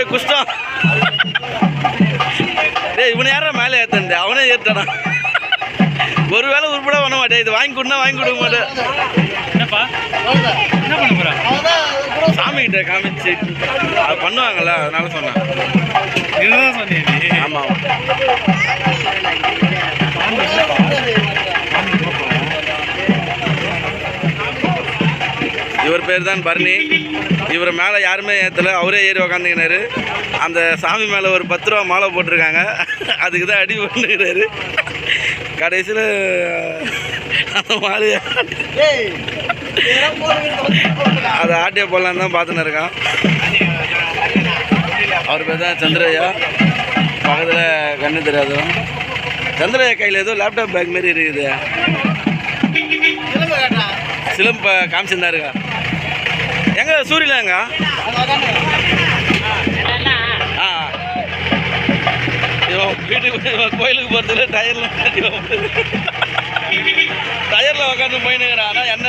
டேய் குஷ்டம் டேய் இவனை யாரா மேலே ஏத்தண்டே அவனே ஏத்தானா ஒரு வேளை உருப்பட பண்ண மாட்டேன் இது வாங்கி கொடுக்க மாட்டேன் என்னப்பா என்ன பண்ண போற சாமி கிட்ட காமிச்சு அது பண்ணுவாங்கல்ல அதனால சொன்னேன் இதுதான் சொன்னீங்க ஆமா இவர் பேர் தான் பரணி இவர் மேலே யாருமே ஏற்றலை அவரே ஏறி உக்காந்துக்கினாரு அந்த சாமி மேலே ஒரு 10 ரூபா மாலை போட்டிருக்காங்க அதுக்கு தான் அடி பண்ணுகிறாரு கடைசியில் அந்த மாலையை அதை ஆட்டிய போடலான்னு தான் பார்த்துன்னு இருக்கான் அவர் பேர் தான் சந்திரையா பக்கத்தில் கண்ணு தெரியாது சந்திரையா கையில் ஏதோ லேப்டாப் பேக் மாரி இருக்குது சிலம்ப காமிச்சிருந்தா இருக்கா எங்க சூரியலங்க ஆ வீட்டுக்கு கோயிலுக்கு போகிறதுல டயரில் உட்காந்து போயினுங்கிறான் ஆனால் என்ன